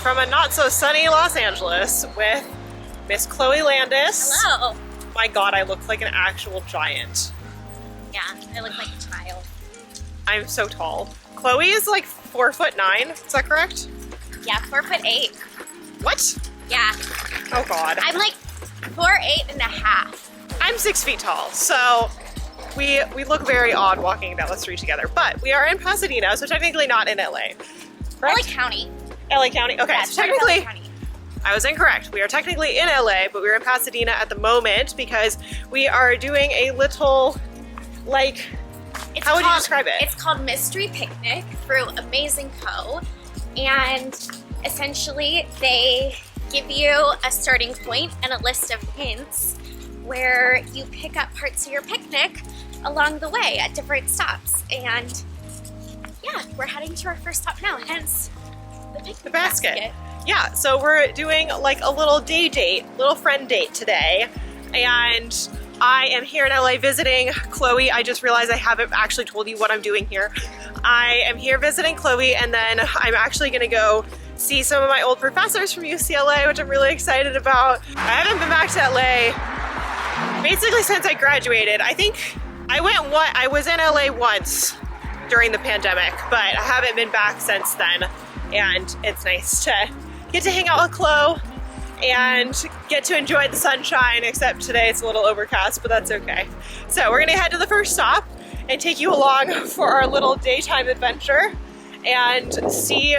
from a not so sunny Los Angeles with Miss Chloe Landis. Hello. My God, I look like an actual giant. Yeah, I look like a child. I'm so tall. Chloe is like 4'9", is that correct? Yeah, 4'8". What? Yeah. Oh God. I'm like 4'8.5". I'm 6 feet tall, so we look very odd walking down the street together. But we are in Pasadena, so technically not in LA. Correct? LA County. LA County. Okay, Yeah, so technically, LA County. I was incorrect. We are technically in LA, but we're in Pasadena at the moment because we are doing a little, like, how would you describe it? It's called Mystery Picnic through Amazing Co. And essentially they give you a starting point and a list of hints where you pick up parts of your picnic along the way at different stops. And yeah, we're heading to our first stop now, hence the picnic basket. Yeah, so we're doing like a little day date, little friend date today. And I am here in LA visiting Chloe. I just realized I haven't actually told you what I'm doing here. I am here visiting Chloe, and then I'm actually gonna go see some of my old professors from UCLA, which I'm really excited about. I haven't been back to LA basically since I graduated. I think I was in LA once during the pandemic, but I haven't been back since then. And it's nice to get to hang out with Chloe and get to enjoy the sunshine, except today it's a little overcast, but that's okay. So we're gonna head to the first stop and take you along for our little daytime adventure and see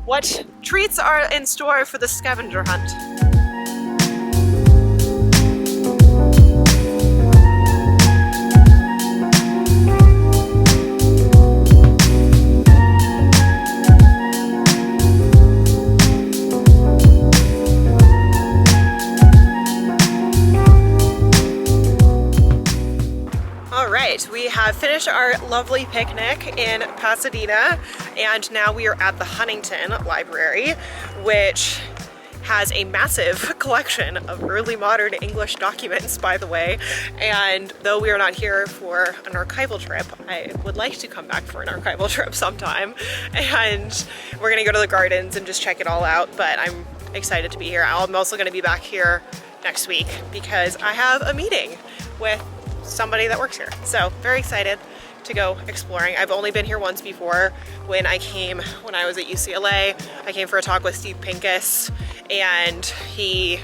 what treats are in store for the scavenger hunt. We have finished our lovely picnic in Pasadena, and now we are at the Huntington Library, which has a massive collection of early modern English documents, by the way. And though we are not here for an archival trip, I would like to come back for an archival trip sometime. And we're gonna go to the gardens and just check it all out, but I'm excited to be here. I'm also gonna be back here next week because I have a meeting with somebody that works here. So very excited to go exploring. I've only been here once before when I was at UCLA. I came for a talk with Steve Pincus, and he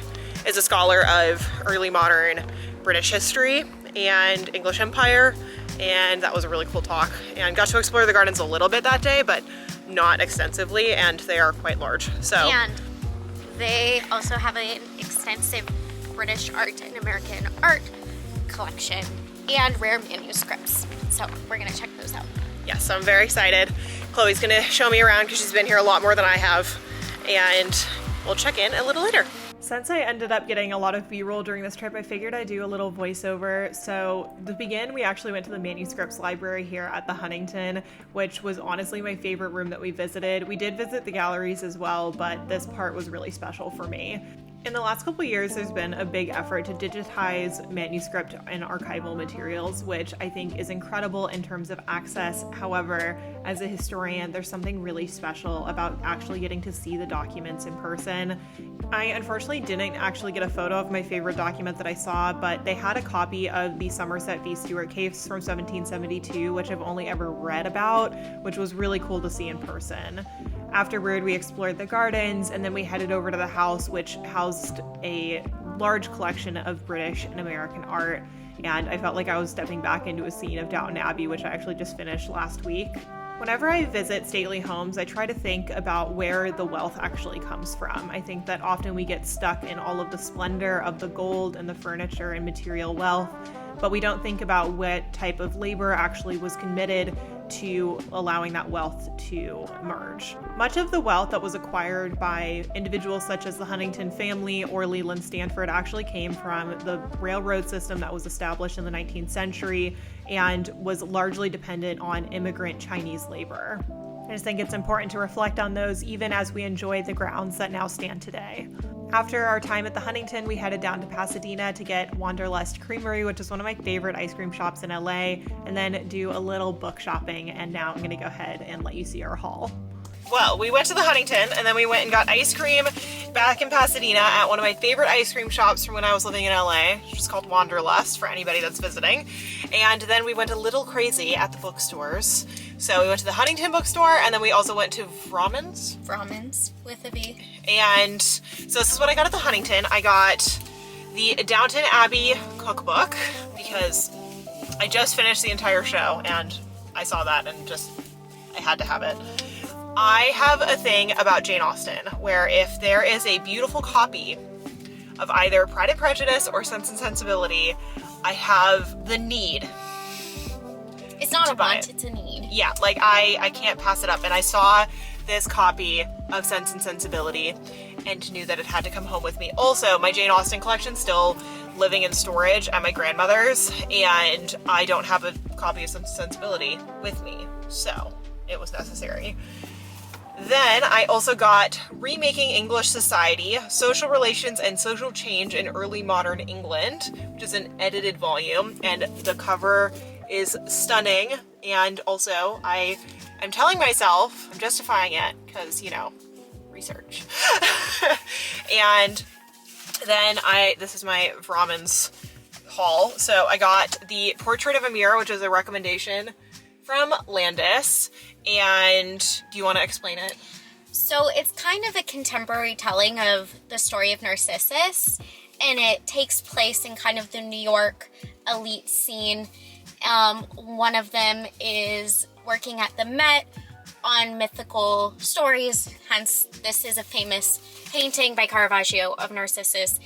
is a scholar of early modern British history and English Empire, and that was a really cool talk. And got to explore the gardens a little bit that day, but not extensively, and they are quite large. So, and they also have an extensive British art and American art collection and rare manuscripts. So we're gonna check those out. Yes, I'm very excited. Chloe's gonna show me around because she's been here a lot more than I have, and we'll check in a little later. Since I ended up getting a lot of B-roll during this trip, I figured I'd do a little voiceover. So to begin, we actually went to the Manuscripts Library here at the Huntington, which was honestly my favorite room that we visited. We did visit the galleries as well, but this part was really special for me. In the last couple years, there's been a big effort to digitize manuscript and archival materials, which I think is incredible in terms of access. However, as a historian, there's something really special about actually getting to see the documents in person. I unfortunately didn't actually get a photo of my favorite document that I saw, but they had a copy of the Somerset v. Stuart case from 1772, which I've only ever read about, which was really cool to see in person. Afterward, we explored the gardens, and then we headed over to the house, which housed a large collection of British and American art, and I felt like I was stepping back into a scene of Downton Abbey, which I actually just finished last week. Whenever I visit stately homes, I try to think about where the wealth actually comes from. I think that often we get stuck in all of the splendor of the gold and the furniture and material wealth, but we don't think about what type of labor actually was committed to allowing that wealth to emerge. Much of the wealth that was acquired by individuals such as the Huntington family or Leland Stanford actually came from the railroad system that was established in the 19th century and was largely dependent on immigrant Chinese labor. I just think it's important to reflect on those even as we enjoy the grounds that now stand today. After our time at the Huntington, we headed down to Pasadena to get Wanderlust Creamery, which is one of my favorite ice cream shops in LA, and then do a little book shopping. And now I'm gonna go ahead and let you see our haul. Well, we went to the Huntington and then we went and got ice cream back in Pasadena at one of my favorite ice cream shops from when I was living in LA, which is called Wanderlust for anybody that's visiting. And then we went a little crazy at the bookstores. So we went to the Huntington Bookstore and then we also went to Vramen's with Evie. And so this is what I got at the Huntington. I got the Downton Abbey cookbook because I just finished the entire show and I saw that and I had to have it. I have a thing about Jane Austen where if there is a beautiful copy of either Pride and Prejudice or Sense and Sensibility, I have the need. It's not a want, it's a need. Yeah, like I can't pass it up. And I saw this copy of Sense and Sensibility and knew that it had to come home with me. Also, my Jane Austen collection's still living in storage at my grandmother's and I don't have a copy of Sense and Sensibility with me, so it was necessary. Then I also got Remaking English Society, Social Relations and Social Change in Early Modern England, which is an edited volume, and the cover is stunning. And also I'm telling myself, I'm justifying it, because, you know, research. And then this is my Vramen's haul. So I got the Portrait of Amir, which is a recommendation from Landis. And do you want to explain it? So it's kind of a contemporary telling of the story of Narcissus, and it takes place in kind of the New York elite scene. One of them is working at the Met on mythical stories, hence this is a famous painting by Caravaggio of Narcissus.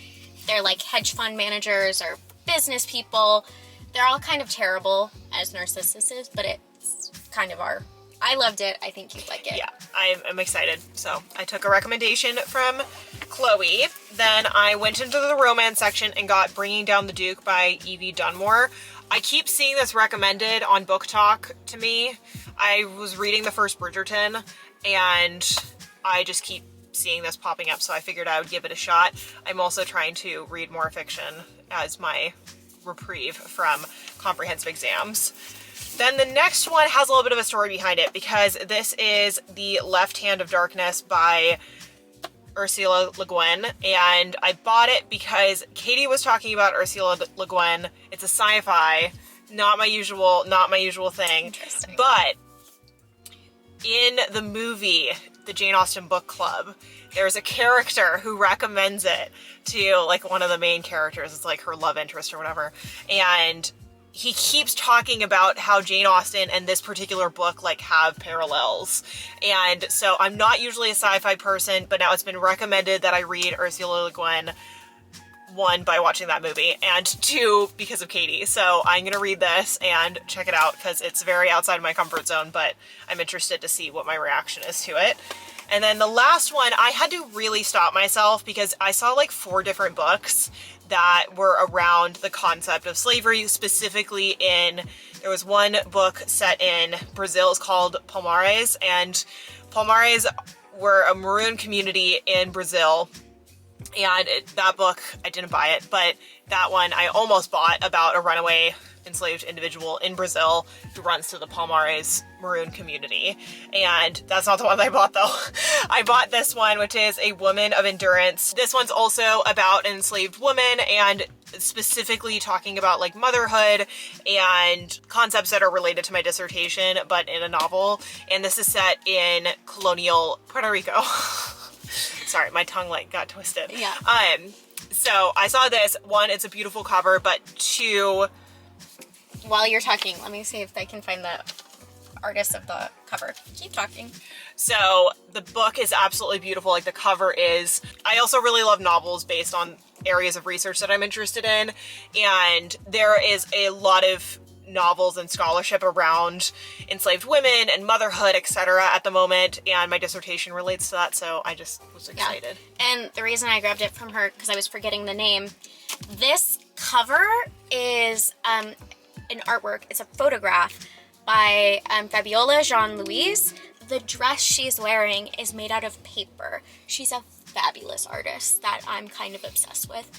They're like hedge fund managers or business people. They're all kind of terrible as Narcissus is, but it's kind of our... I loved it. I think you'd like it. Yeah, I'm excited. So I took a recommendation from Chloe. Then I went into the romance section and got Bringing Down the Duke by Evie Dunmore. I keep seeing this recommended on Book Talk to me. I was reading the first Bridgerton and I just keep seeing this popping up, so I figured I would give it a shot. I'm also trying to read more fiction as my reprieve from comprehensive exams. Then the next one has a little bit of a story behind it because this is The Left Hand of Darkness by Ursula Le Guin, and I bought it because Katie was talking about Ursula Le Guin. It's a sci-fi, not my usual thing. Interesting. But in the movie, the Jane Austen Book Club, there's a character who recommends it to like one of the main characters. It's like her love interest or whatever, and he keeps talking about how Jane Austen and this particular book like have parallels. And so I'm not usually a sci-fi person, but now it's been recommended that I read Ursula Le Guin, 1, by watching that movie, and 2, because of Katie. So I'm gonna read this and check it out because it's very outside of my comfort zone, but I'm interested to see what my reaction is to it. And then the last one, I had to really stop myself because I saw like 4 different books that were around the concept of slavery, specifically there was one book set in Brazil. It's called Palmares, and Palmares were a maroon community in Brazil. And that book, I didn't buy it, but that one I almost bought, about a runaway enslaved individual in Brazil who runs to the Palmares maroon community. And that's not the one that I bought though. I bought this one, which is A Woman of Endurance. This one's also about an enslaved woman and specifically talking about like motherhood and concepts that are related to my dissertation, but in a novel. And this is set in colonial Puerto Rico. Sorry, my tongue like got twisted. Yeah. So I saw this. 1, it's a beautiful cover, but 2, While you're talking, let me see if I can find the artist of the cover. Keep talking. So the book is absolutely beautiful. Like the cover is. I also really love novels based on areas of research that I'm interested in. And there is a lot of novels and scholarship around enslaved women and motherhood, etc. at the moment. And my dissertation relates to that. So I just was excited. Yeah. And the reason I grabbed it from her, because I was forgetting the name. This cover is an artwork. It's a photograph by Fabiola Jean-Louise. The dress she's wearing is made out of paper. She's a fabulous artist that I'm kind of obsessed with.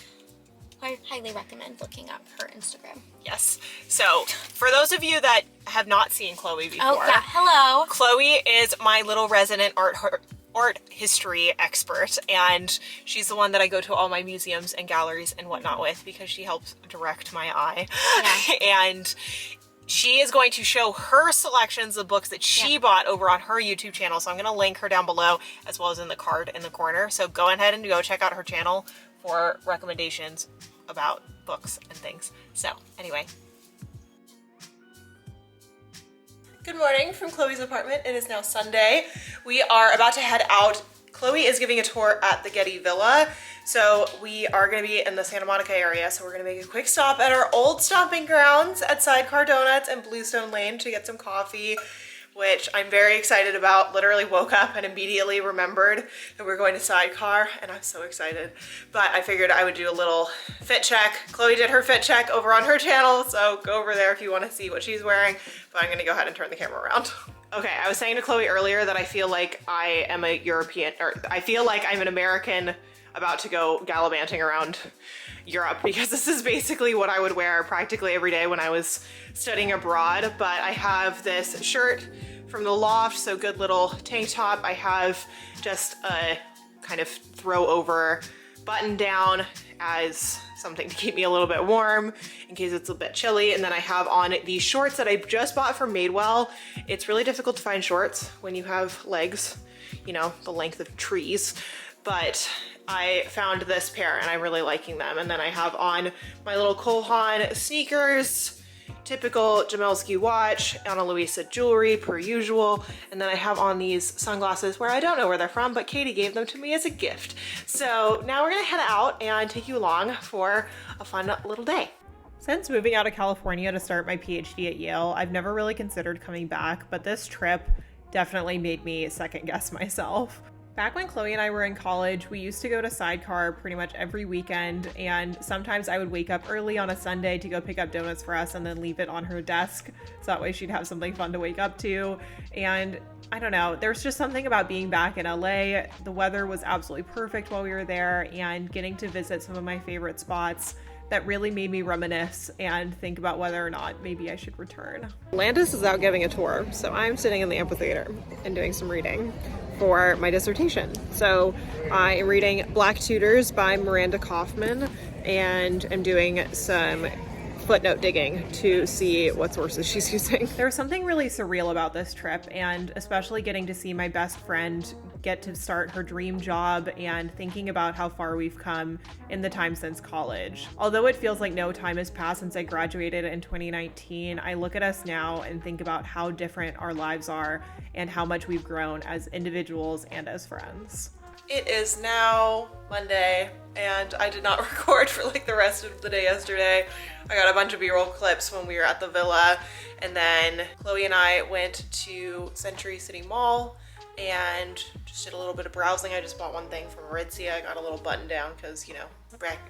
I highly recommend looking up her Instagram. Yes. So for those of you that have not seen Chloe before. Oh yeah, hello. Chloe is my little resident art history expert, and she's the one that I go to all my museums and galleries and whatnot with because she helps direct my eye. Yeah. And she is going to show her selections of books that she bought over on her YouTube channel. So I'm going to link her down below as well as in the card in the corner. So go ahead and go check out her channel for recommendations about books and things. So anyway. Good morning from Chloe's apartment. It is now Sunday. We are about to head out. Chloe is giving a tour at the Getty Villa. So we are going to be in the Santa Monica area. So we're going to make a quick stop at our old stomping grounds at Sidecar Donuts and Bluestone Lane to get some coffee, which I'm very excited about. Literally woke up and immediately remembered that we're going to Sidecar, and I'm so excited. But I figured I would do a little fit check. Chloe did her fit check over on her channel, so go over there if you want to see what she's wearing. But I'm going to go ahead and turn the camera around. Okay, I was saying to Chloe earlier that I feel like I am a European, or I feel like I'm an American about to go gallivanting around Europe, because this is basically what I would wear practically every day when I was studying abroad. But I have this shirt from the Loft, so good little tank top. I have just a kind of throw over button down as something to keep me a little bit warm in case it's a bit chilly. And then I have on these shorts that I just bought from Madewell. It's really difficult to find shorts when you have legs, you know, the length of trees. But I found this pair and I'm really liking them. And then I have on my little Cole Haan sneakers, typical Jamelski watch, Ana Luisa jewelry per usual. And then I have on these sunglasses where I don't know where they're from, but Katie gave them to me as a gift. So now we're gonna head out and take you along for a fun little day. Since moving out of California to start my PhD at Yale, I've never really considered coming back, but this trip definitely made me second guess myself. Back when Chloe and I were in college, we used to go to Sidecar pretty much every weekend, and sometimes I would wake up early on a Sunday to go pick up donuts for us and then leave it on her desk, so that way she'd have something fun to wake up to. And I don't know, there's just something about being back in LA. The weather was absolutely perfect while we were there, and getting to visit some of my favorite spots that really made me reminisce and think about whether or not maybe I should return. Landis is out giving a tour, so I'm sitting in the amphitheater and doing some reading for my dissertation. So I am reading Black Tudors by Miranda Kaufman, and I'm doing some footnote digging to see what sources she's using. There was something really surreal about this trip, and especially getting to see my best friend get to start her dream job and thinking about how far we've come in the time since college. Although it feels like no time has passed since I graduated in 2019, I look at us now and think about how different our lives are and how much we've grown as individuals and as friends. It is now Monday, and I did not record for like the rest of the day yesterday. I got a bunch of B-roll clips when we were at the villa, and then Chloe and I went to Century City Mall and just did a little bit of browsing. I just bought one thing from Aritzia. I got a little button down because, you know,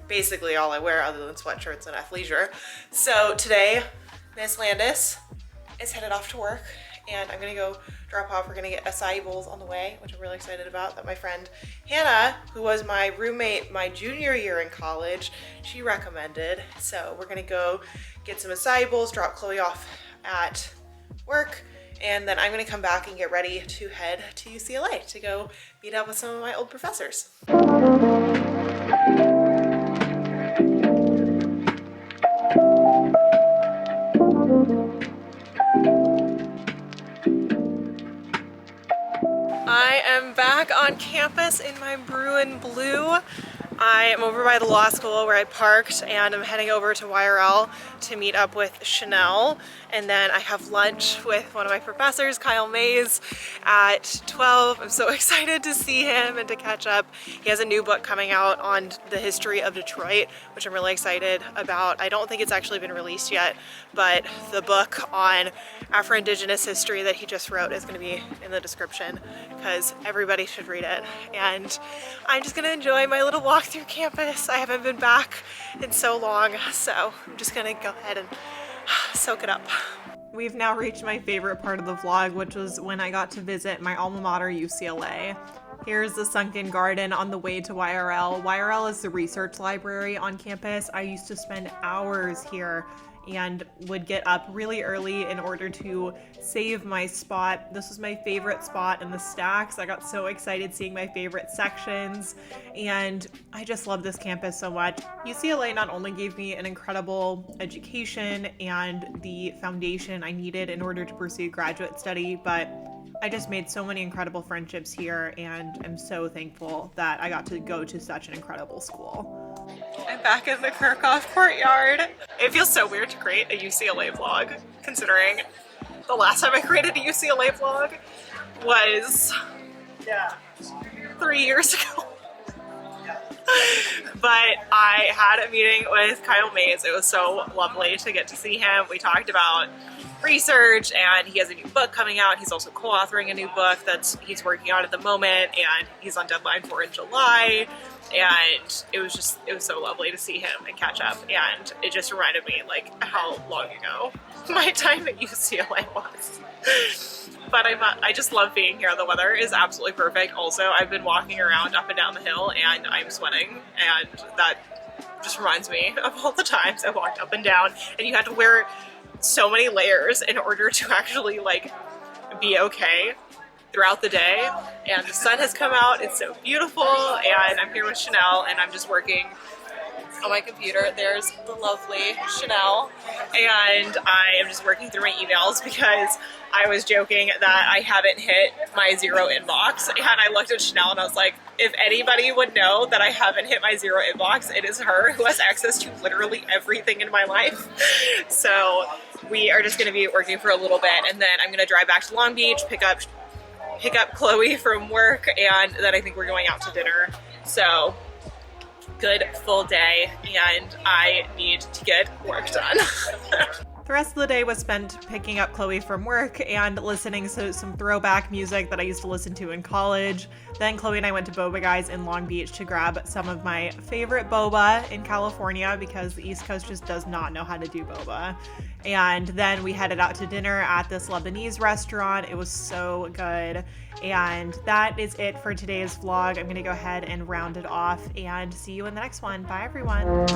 basically all I wear other than sweatshirts and athleisure. So today, Miss Landis is headed off to work, and I'm gonna go drop off. We're gonna get acai bowls on the way, which I'm really excited about, that my friend Hannah, who was my roommate my junior year in college, she recommended. So we're gonna go get some acai bowls, drop Chloe off at work, and then I'm gonna come back and get ready to head to UCLA to go meet up with some of my old professors. I am back on campus in my Bruin Blue. I am over by the law school where I parked, and I'm heading over to YRL to meet up with Chanel. And then I have lunch with one of my professors, Kyle Mays, at 12. I'm so excited to see him and to catch up. He has a new book coming out on the history of Detroit, which I'm really excited about. I don't think it's actually been released yet, but the book on Afro-Indigenous history that he just wrote is going to be in the description because everybody should read it. And I'm just going to enjoy my little walk through campus. I haven't been back in so long, so I'm just going to go ahead and soak it up. We've now reached my favorite part of the vlog, which was when I got to visit my alma mater, UCLA. Here's the sunken garden on the way to YRL. YRL is the research library on campus. I used to spend hours here and would get up really early in order to save my spot. This was my favorite spot in the stacks. I got so excited seeing my favorite sections, and I just love this campus so much. UCLA not only gave me an incredible education and the foundation I needed in order to pursue graduate study, but I just made so many incredible friendships here, and I'm so thankful that I got to go to such an incredible school. I'm back in the Kirchhoff courtyard. It feels so weird to create a UCLA vlog, considering the last time I created a UCLA vlog was 3 years ago. But I had a meeting with Kyle Mays. It was so lovely to get to see him. We talked about research, and he has a new book coming out. He's also co-authoring a new book that he's working on at the moment, and he's on deadline for in July. And it was so lovely to see him and catch up, and it just reminded me like how long ago my time at UCLA was. But I just love being here. The weather is absolutely perfect. Also, I've been walking around up and down the hill and I'm sweating, and that just reminds me of all the times I walked up and down, and you had to wear so many layers in order to actually like be okay throughout the day. And the sun has come out, it's so beautiful, and I'm here with Chanel, and I'm just working on my computer. There's the lovely Chanel, and I am just working through my emails because I was joking that I haven't hit my 0 inbox, and I looked at Chanel and I was like, if anybody would know that I haven't hit my 0 inbox, it is her, who has access to literally everything in my life. So we are just going to be working for a little bit, and then I'm going to drive back to Long Beach, pick up Chloe from work, and then I think we're going out to dinner. So good full day, and I need to get work done. The rest of the day was spent picking up Chloe from work and listening to some throwback music that I used to listen to in college. Then Chloe and I went to Boba Guys in Long Beach to grab some of my favorite boba in California, because the East Coast just does not know how to do boba. And then we headed out to dinner at this Lebanese restaurant. It was so good. And that is it for today's vlog. I'm going to go ahead and round it off and see you in the next one. Bye, everyone.